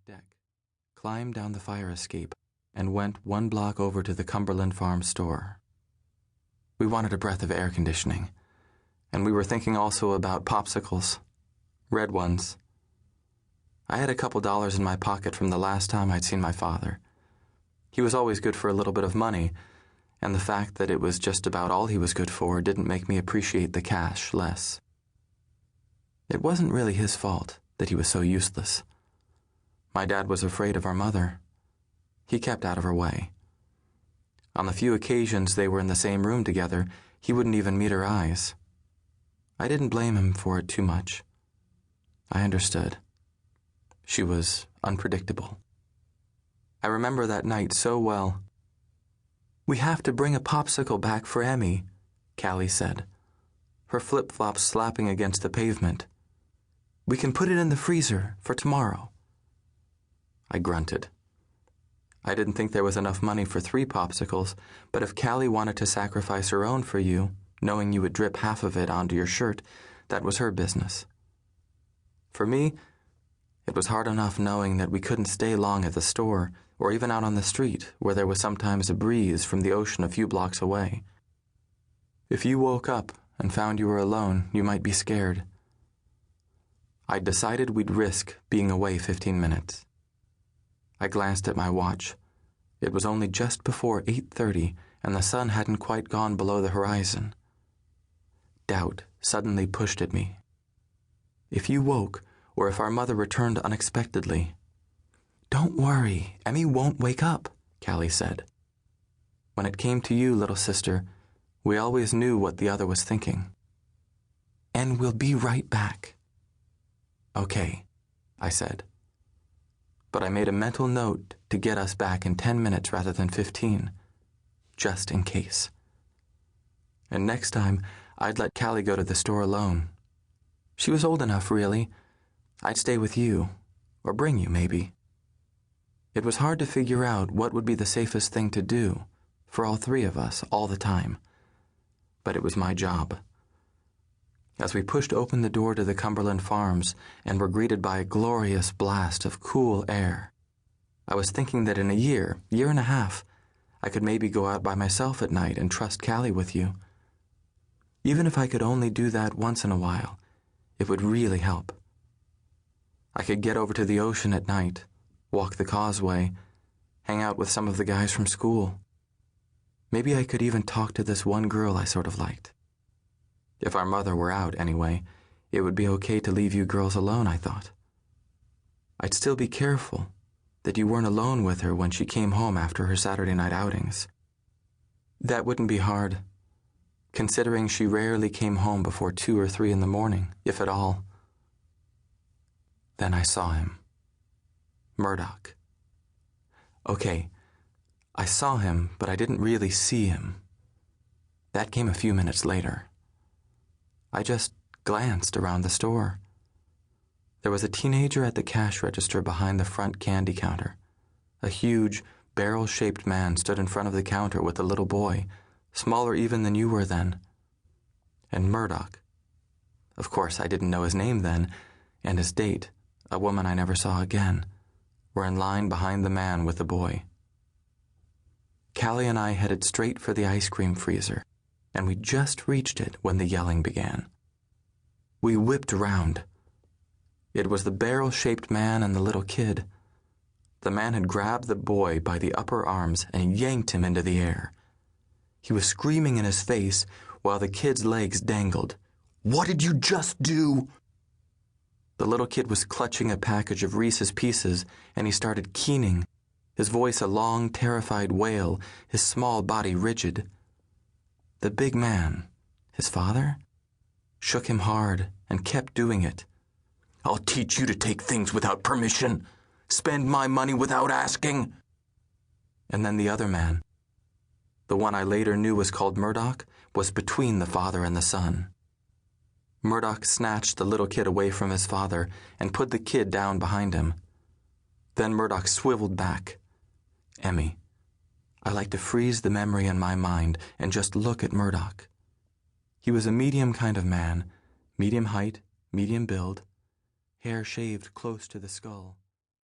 deck, climbed down the fire escape, and went 1 block over to the Cumberland Farm store. We wanted a breath of air conditioning, and we were thinking also about popsicles, red ones. I had a couple dollars in my pocket from the last time I'd seen my father. He was always good for a little bit of money, and the fact that it was just about all he was good for didn't make me appreciate the cash less. It wasn't really his fault that he was so useless. My dad was afraid of our mother. He kept out of her way. On the few occasions they were in the same room together, he wouldn't even meet her eyes. I didn't blame him for it too much. I understood. She was unpredictable. I remember that night so well. "We have to bring a popsicle back for Emmy," Callie said, her flip-flops slapping against the pavement. "We can put it in the freezer for tomorrow." I grunted. I didn't think there was enough money for 3 popsicles, but if Callie wanted to sacrifice her own for you, knowing you would drip half of it onto your shirt, that was her business. For me, it was hard enough knowing that we couldn't stay long at the store or even out on the street where there was sometimes a breeze from the ocean a few blocks away. If you woke up and found you were alone, you might be scared. I'd decided we'd risk being away 15 minutes. I glanced at my watch. It was only just before 8:30 and the sun hadn't quite gone below the horizon. Doubt suddenly pushed at me. If you woke, or if our mother returned unexpectedly. "Don't worry, Emmy won't wake up," Callie said. When it came to you, little sister, we always knew what the other was thinking. "And we'll be right back." "Okay," I said. But I made a mental note to get us back in 10 minutes rather than 15, just in case. And next time, I'd let Callie go to the store alone. She was old enough, really. I'd stay with you, or bring you, maybe. It was hard to figure out what would be the safest thing to do for all 3 of us all the time. But it was my job. As we pushed open the door to the Cumberland Farms and were greeted by a glorious blast of cool air, I was thinking that in a year and a half, I could maybe go out by myself at night and trust Callie with you. Even if I could only do that once in a while, it would really help. I could get over to the ocean at night, walk the causeway, hang out with some of the guys from school. Maybe I could even talk to this one girl I sort of liked. If our mother were out, anyway, it would be okay to leave you girls alone, I thought. I'd still be careful that you weren't alone with her when she came home after her Saturday night outings. That wouldn't be hard, considering she rarely came home before 2 or 3 in the morning, if at all. Then I saw him. Murdoch. Okay, I saw him, but I didn't really see him. That came a few minutes later. I just glanced around the store. There was a teenager at the cash register behind the front candy counter. A huge, barrel-shaped man stood in front of the counter with a little boy, smaller even than you were then. And Murdoch. Of course, I didn't know his name then, and his date, a woman I never saw again, were in line behind the man with the boy. Callie and I headed straight for the ice cream freezer, and we just reached it when the yelling began. We whipped around. It was the barrel-shaped man and the little kid. The man had grabbed the boy by the upper arms and yanked him into the air. He was screaming in his face while the kid's legs dangled. "What did you just do?" The little kid was clutching a package of Reese's Pieces, and he started keening, his voice a long, terrified wail, his small body rigid. The big man, his father, shook him hard and kept doing it. "I'll teach you to take things without permission, spend my money without asking." And then the other man, the one I later knew was called Murdoch, was between the father and the son. Murdoch snatched the little kid away from his father and put the kid down behind him. Then Murdoch swiveled back. Emmy. I like to freeze the memory in my mind and just look at Murdoch. He was a medium kind of man, medium height, medium build, hair shaved close to the skull.